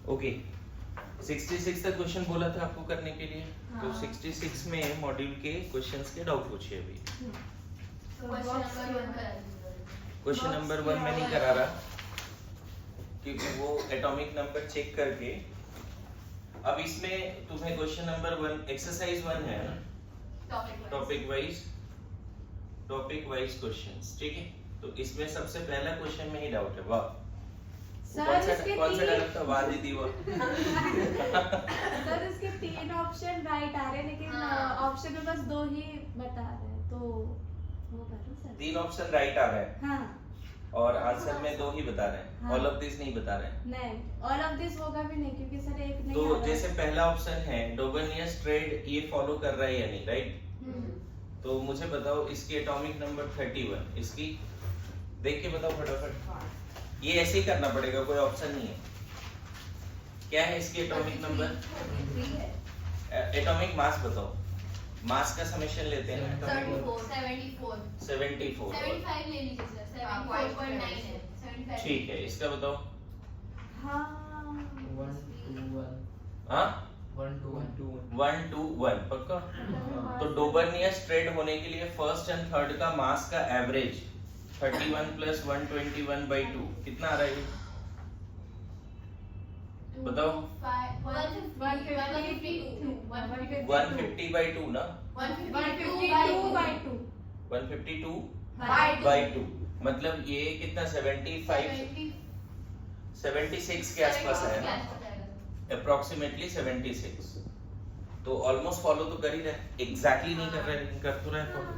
Okay 66 तक question बोला था आपको करने के लिए। तो 66 में मॉड्यूल के क्वेश्चंस के डाउट पूछिए अभी। क्वेश्चन नंबर 1 में नहीं करा रहा क्योंकि वो एटॉमिक नंबर चेक करके। अब इसमें तुम्हें क्वेश्चन नंबर 1 एक्सरसाइज 1 है ना, टॉपिक वाइज क्वेश्चंस, ठीक है। तो इसमें सबसे पहला क्वेश्चन में ही डाउट है। वाह कौन सा डाउट था? वाह दीदी वाह। सर इसके 3 ऑप्शन राइट आ रहे हैं लेकिन ऑप्शन में बस 2 ही बता रहे हैं, तो वो करो सर। 3 ऑप्शन राइट आ रहा है। हाँ। और आंसर में 2 ही बता रहे हैं। ऑल ऑफ दिस नहीं बता रहे हैं। नहीं, ऑल ऑफ दिस होगा भी नहीं क्योंकि सर एक नहीं तो आ रहा जैसे पहला ऑप्शन है डोबर्नियस ट्रेड, ये फॉलो कर रहा है या नहीं, राइट? तो मुझे बताओ इसकी एटॉमिक नंबर 31, इसकी देख के बताओ फटाफट। ये ऐसे ही करना पड़ेगा, कोई ऑप्शन नहीं है। क्या है इसकी एटॉमिक नंबर? एटॉमिक मास बताओ। मास का समेशन लेते हैं। 74 74 75 ले लीजिए सर, 74.9 है 75। ठीक है, इसका बताओ। हाँ 1 2 1 हाँ 1 2 1 1 2 1 पक्का। तो डोबर्नियस ट्रेड होने के लिए फर्स्ट एंड थर्ड का मास का एवरेज 31 प्लस 121/2 कितना आ रहा है? बताओ। 150/2 ना 152/2 152/2 मतलब ये कितना 76 के आसपास है ना, अप्रोक्सीमेटली 76। तो ऑलमोस्ट फॉलो तो कर ही रहे, एग्जैक्टली नहीं कर रहे लेकिन कर तो रहे फॉलो।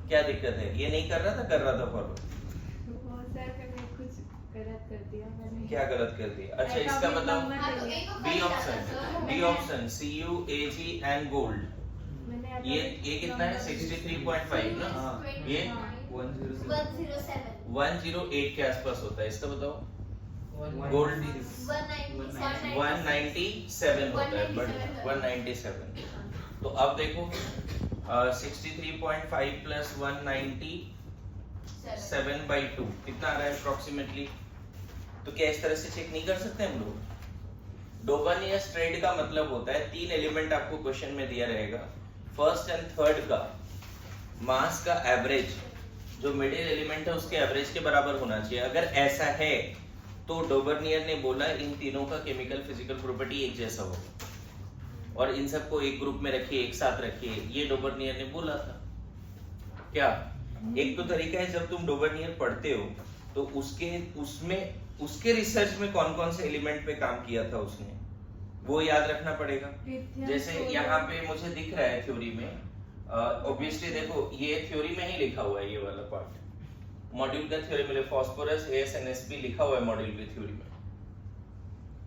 क्या दिक्कत है? ये नहीं कर रहा था, कर रहा था फॉलो। सर मैंने कुछ गलत कर दिया मैंने। क्या गलत कर दिया? अच्छा इसका बताओ। B option CuAg and gold. ये कितना है? 63.5 ना। ये 108 के आसपास होता है। इसका बताओ। गोल्ड 197 होता है, बट 197। तो अब देखो 63.5 प्लस 197/2 कितना आ रहा है अप्रोक्सीमेटली? तो क्या इस तरह से चेक नहीं कर सकते हम लोग? डोबर्नियस ट्रेड का मतलब होता है 3 एलिमेंट आपको क्वेश्चन में दिया रहेगा, फर्स्ट एंड थर्ड का मास का एवरेज जो मिडिल एलिमेंट है उसके एवरेज के बराबर होना चाहिए। अगर ऐसा है तो डोबर्नियर ने बोला इन तीनों का केमिकल फिजिकल प्रॉपर्टी एक जैसा होगा और इन सबको एक ग्रुप में रखिए, एक साथ रखिए, ये डोबर्नियर ने बोला था। क्या एक तो तरीका है, जब तुम डोबर्नियर पढ़ते हो तो उसके रिसर्च में कौन कौन से एलिमेंट पे काम किया था उसने, वो याद रखना पड़ेगा। जैसे यहाँ पे मुझे दिख रहा है थ्योरी में, ऑब्वियसली देखो ये थ्योरी में ही लिखा हुआ है, ये वाला पार्ट मॉड्यूल का थ्योरी में फास्फोरस AsNSp लिखा हुआ है मॉड्यूल की थ्योरी में।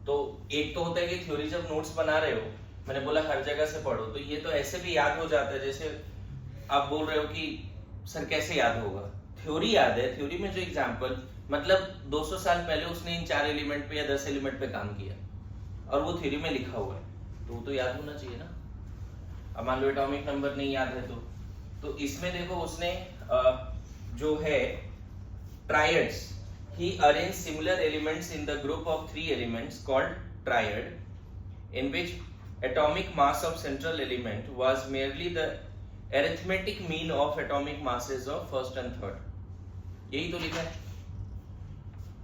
तो एक तो होता है कि थ्योरी जब नोट्स बना रहे हो, मैंने बोला हर जगह से पढ़ो, तो ये तो ऐसे भी याद हो जाता है। जैसे आप बोल रहे हो कि सर कैसे याद होगा, थ्योरी याद है, थ्योरी में जो एग्जांपल मतलब 200 साल पहले उसने इन 4 एलिमेंट पे या 10 एलिमेंट पे काम किया और वो थ्योरी में लिखा हुआ है, तो वो तो याद होना चाहिए ना। अब मान लो एटॉमिक नंबर नहीं याद है तो इसमें देखो उसने जो है triads, he arranged similar elements in the group of 3 elements called triad, in which atomic mass of central element was merely the arithmetic mean of atomic masses of first and third। यही तो लिखा है।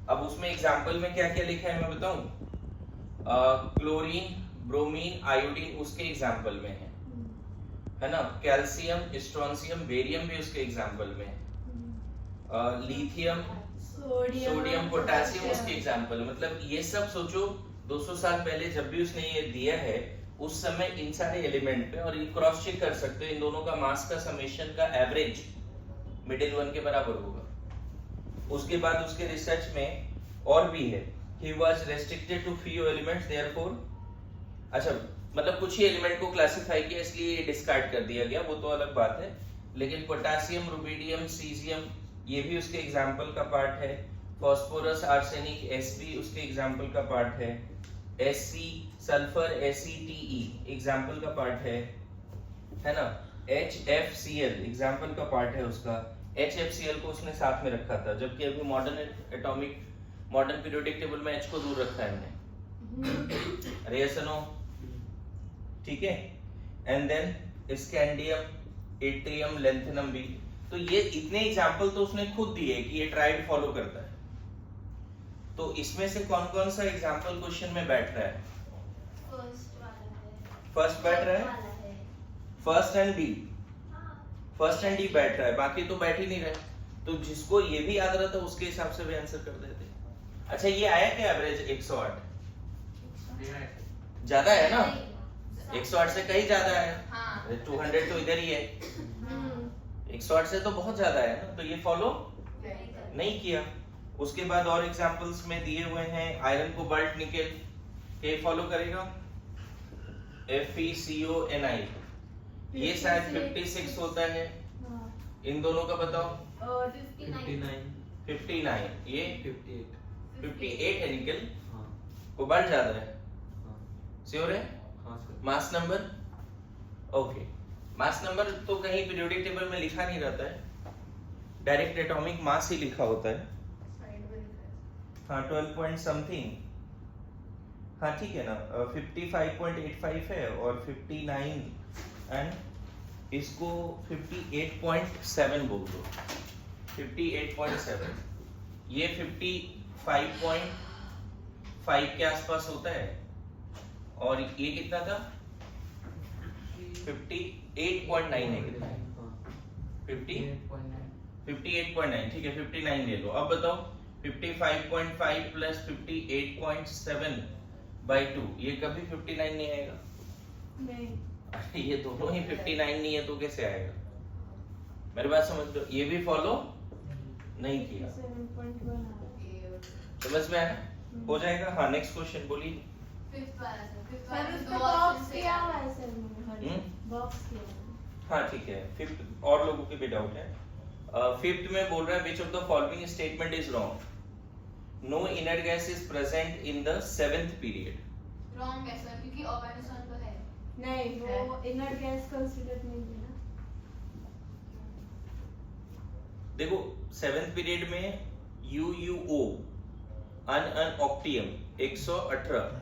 अब उसमें example में क्या क्या लिखा है मैं बताऊं। क्लोरीन, ब्रोमीन, आयोडीन उसके एग्जाम्पल में है ना। कैल्शियम, स्ट्रोंशियम, बेरियम भी उसके एग्जाम्पल में है। लिथियम, सोडियम, पोटेशियम उसके एग्जाम्पल। मतलब ये सब सोचो 200 साल पहले जब भी उसने ये दिया है उस समय इन सारे एलिमेंट पे, और ये क्रॉस चेक कर सकते हो इन दोनों का मास का समेशन का एवरेज मिडिल वन के बराबर होगा। उसके बाद उसके रिसर्च में और भी है, he was restricted to few elements therefore, अच्छा मतलब कुछ ही एलिमेंट को क्लासिफाई किया इसलिए डिस्कार्ड कर दिया गया, वो तो अलग बात है। लेकिन पोटेशियम, रुबिडियम, सीजियम ये भी उसके एग्जाम्पल का पार्ट है। फास्फोरस, आर्सेनिक, Sp उसके एग्जाम्पल का पार्ट है। Sc, सल्फर, AcTe एग्जाम्पल का पार्ट है ना। HFCl एग्जाम्पल का पार्ट है उसका। HFCl को उसने साथ में रखा था, जबकि अभी modern atomic modern periodic table में H को दूर रखा है हमने। अरे यस नो, ठीक है। And then scandium, yttrium, lanthanum भी। तो ये इतने एग्जांपल तो उसने खुद दिए कि ये ट्राइड फॉलो करता है। तो इसमें से कौन कौन सा एग्जांपल क्वेश्चन में बैठ रहा है? फर्स्ट वाला है, फर्स्ट बैठ रहा है, वाला है। फर्स्ट एंड डी, हाँ, फर्स्ट एंड डी बैठ रहा है, बाकी तो बैठ ही नहीं रहे। तो जिसको ये भी याद रहता उसके हिसाब से भी आंसर कर देते। अच्छा ये आया क्या एवरेज 108? ज्यादा है ना, 108 से कहीं ज्यादा है। हाँ। 200 तो इधर ही है, हम्म, 108 से तो बहुत ज्यादा है ना, तो ये फॉलो नहीं कर- नहीं किया। उसके बाद और एग्जांपल्स में दिए हुए हैं आयरन, कोबाल्ट, निकेल, ये फॉलो करेगा। FeCO(Ni), ये शायद 56 होता है। हाँ, इन दोनों का बताओ। 59 59, ये 58 58 है निकेल, हाँ कोबाल्ट ज्यादा है, हाँ श्योर है? हाँ sir mass number, okay. Mass number तो कहीं पीरियोडिक टेबल में लिखा नहीं रहता है, डायरेक्ट एटॉमिक मास ही लिखा होता है। साइड में लिखा है। हाँ 12 पॉइंट समथिंग, हाँ ठीक है ना। 55.85 है और 59 एंड इसको 58.7 बोल दो। 58.7, ये 55.5 के आसपास होता है और ये कितना था? 58.9 है, कितना है? 50 58.9, ठीक है 59 ले लो। अब बताओ 55.5 प्लस 58.7 by 2, ये कभी 59 नहीं आएगा। नहीं, अरे ये दोनों ही 59 नहीं है तो कैसे आएगा? मेरी बात समझ लो, ये भी फॉलो नहीं किया। 7.1 आ रहा है। ये समझ में आया? हो जाएगा। हाँ नेक्स्ट क्वेश्चन बोलिए। फिफ्थ वाला सर, फिफ्थ सर वाला उसका दो बॉक्स option से किया आ हुआ रहा है है। सर मैंने, बॉक्स किया हुआ है। हाँ ठीक है, फिफ्थ और लोगों के भी डाउट है। फिफ्थ में बोल रहा है which of the following statement is wrong? No inert gas is present in the 7th period. Wrong है सर, क्योंकि ऑर्गेनिज्म तो है। नहीं, वो इनर गैस कंसीडर नहीं है ना। देखो 7th पीरियड में UUO अनऑक्टियम 118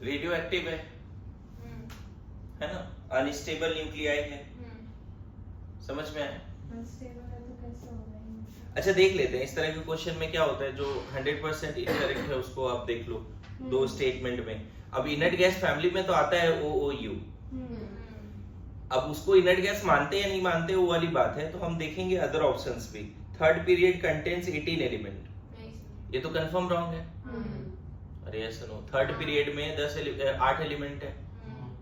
रेडियो एक्टिव है ना, अनस्टेबल न्यूक्लियाई है। समझ में आया? अनस्टेबल है तो कैसे होगा ये? अच्छा देख लेते हैं इस तरह के क्वेश्चन में क्या होता है। जो 100% इनकरेक्ट है उसको आप देख लो दो स्टेटमेंट में। अब इनर्ट गैस फैमिली में तो आता है OOU, अब उसको इनर्ट गैस मानते या नहीं मानते वो वाली बात है, तो हम देखेंगे अदर ऑप्शंस भी। 3rd पीरियड कंटेन्स 18 एलिमेंट, ये तो कंफर्म रॉन्ग है। अरे ऐसा नो, 3rd पीरियड में 8 एलिमेंट है।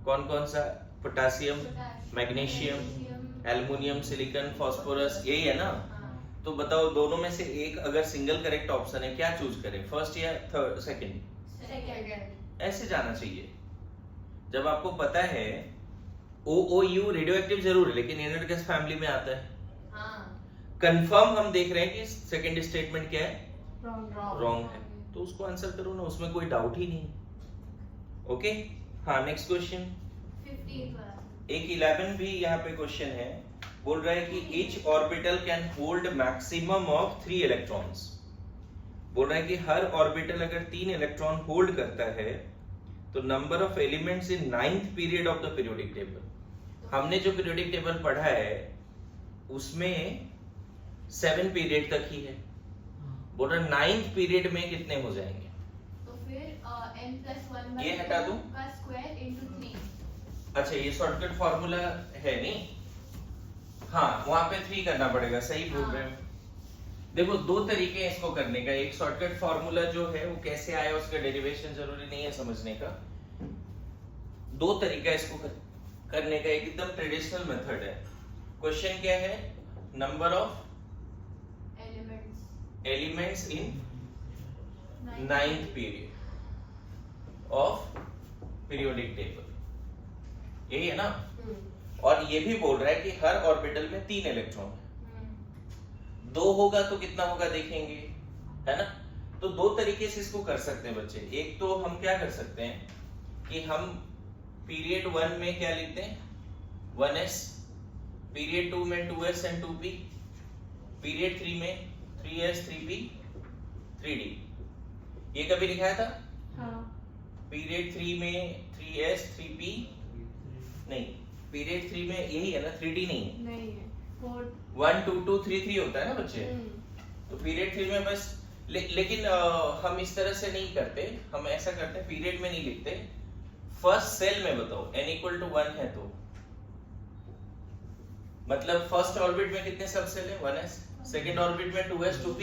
कौन कौन सा? Potassium, magnesium, aluminium, silicon, phosphorus, यही है ना। तो बताओ दोनों में से एक अगर सिंगल करेक्ट ऑप्शन है, क्या चूज करें, फर्स्ट या थर्ड, सेकंड? सेकंड। ऐसे जाना चाहिए। जब आपको पता है OOU रेडियो एक्टिव जरूर है लेकिन इनर्ट गैस फैमिली में आता है, हाँ। कंफर्म हम देख रहे हैं कि सेकंड स्टेटमेंट क्या है, Wrong. रॉन्ग है, तो उसको आंसर करो ना, उसमें कोई डाउट ही नहीं। ओके हाँ नेक्स्ट क्वेश्चन। 58 वाला। एक 11 भी यहाँ पे क्वेश्चन है, बोल रहा है कि each orbital can hold maximum of 3 electrons। बोल रहा है कि हर ऑर्बिटल अगर 3 इलेक्ट्रॉन होल्ड करता है तो number of elements in 9th period of the periodic table. हमने जो पीरियोडिक टेबल पढ़ा है उसमें 7 पीरियड तक ही है, बोल रहा है 9th पीरियड में कितने हो जाएंगे? तो फिर n+1 ये हटा दूं? का स्क्वायर into 3। अच्छा ये शॉर्टकट फॉर्मूला है नहीं, हाँ वहां पे 3 करना पड़ेगा, सही बोल रहे हैं। देखो दो तरीके हैं इसको करने का, एक शॉर्टकट फॉर्मूला जो है वो कैसे आया उसका डेरिवेशन जरूरी नहीं है समझने का, दो तरीका इसको करने का। एक एकदम ट्रेडिशनल मेथड है। क्वेश्चन क्या है? Number of elements in 9th period of periodic table, यही है ना। और ये भी बोल रहा है कि हर ऑर्बिटल में 3 इलेक्ट्रॉन है, 2 होगा तो कितना होगा देखेंगे, है ना। तो दो तरीके से इसको कर सकते हैं बच्चे। एक तो हम क्या कर सकते हैं कि हम पीरियड 1 में क्या लिखते हैं 1s, पीरियड 2 में 2s एंड 2p, पीरियड 3 में 3s 3p 3D। ये कभी लिखाया था? हाँ पीरियड 3 में 3s 3p नहीं, पीरियड 3 में यही है ना, 3D नहीं है। नहीं है 1 2 2 3 3 होता है ना बच्चे। तो पीरियड 3 में बस लेकिन हम इस तरह से नहीं करते, हम ऐसा करते हैं पीरियड में नहीं लिखते, फर्स्ट सेल में बताओ n इक्वल टू 1 है तो मतलब फर्स्ट ऑर्बिट में कितने सब सेल है? 1s, सेकंड ऑर्बिट में 2s 2p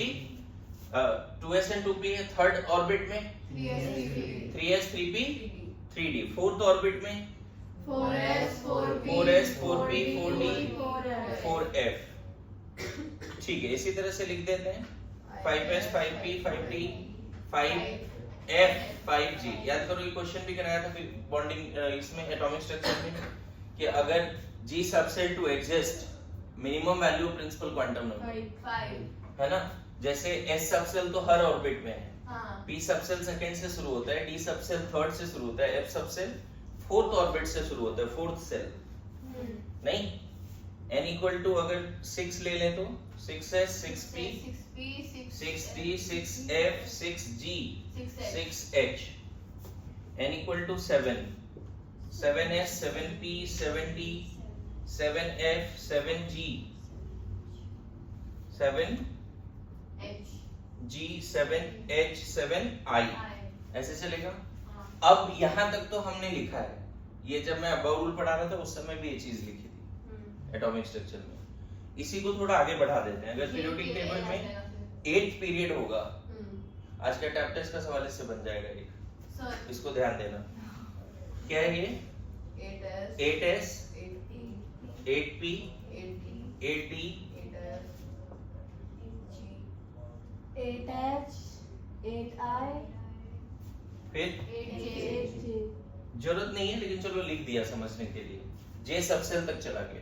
2s and 2p है, थर्ड ऑर्बिट में 3s 3p 3d, fourth orbit में 4s 4p 4s 4p 4d 4f 4f। ठीक है, इसी तरह से लिख देते हैं 5s 5p 5d 5f 5g। याद करो ये क्वेश्चन भी कराया था बॉन्डिंग इसमें एटॉमिक स्ट्रक्चर में कि अगर g subshell to exist minimum value principal quantum number है ना, जैसे s सबसेल तो हर ऑर्बिट में है, p सबसेल सेकंड से शुरू होता है, d सबसेल थर्ड से शुरू होता है, f सबसेल फोर्थ ऑर्बिट से शुरू होता है, फोर्थ सेल नहीं। n इक्वल टू अगर 6 ले लें तो 6s 6p 6d 6f 6g 6h, n equal to 7 7s 7p 7d 7f 7g 7g 7h 7i, ऐसे चलेगा। अब यहाँ तक तो हमने लिखा है, ये जब मैं अबव रूल पढ़ा रहा था उस समय भी ये चीज लिखी थी एटॉमिक स्ट्रक्चर में। इसी को थोड़ा आगे बढ़ा देते हैं। अगर पीरियोडिक टेबल में 8 पीरियड होगा, आज का टैप टेस्ट का सवाल इससे बन जाएगा एक, इसको ध्यान देना। क्या है ये? 8s 8p 8d 8h 8i फिर 8j। जरूरत नहीं है लेकिन चलो लिख दिया समझने के लिए। j सबसेल तक चला गया,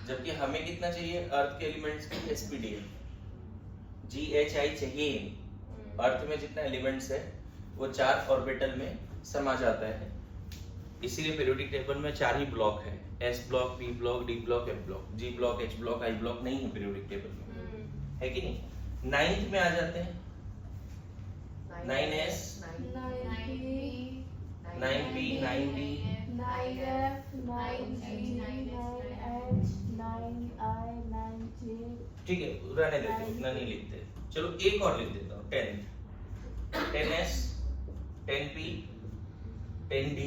जबकि हमें कितना चाहिए? अर्थ के एलिमेंट्स की sp_d ghi चाहिए। अर्थ में जितना एलिमेंट्स है वो 4 ऑर्बिटल में समा जाता है, इसीलिए पीरियोडिक टेबल में 4 ही ब्लॉक है, s block p block d block f block, g block h block i block नहीं है पीरियोडिक टेबल में, है कि नहीं। 9th में आ जाते हैं 9s 9p 9d 9f 9g 9h 9i 9j। ठीक है, रहने देते, उतना नहीं लिखते। चलो एक और लिख देता हूँ 10 10s 10p 10d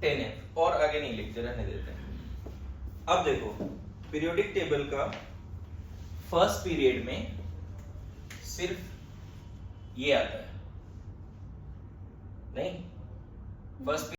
10f, और आगे नहीं लिखते, रहने देते हैं। अब देखो पीरियोडिक टेबल का फर्स्ट पीरियड में सिर्फ ये आता है नहीं, फर्स्ट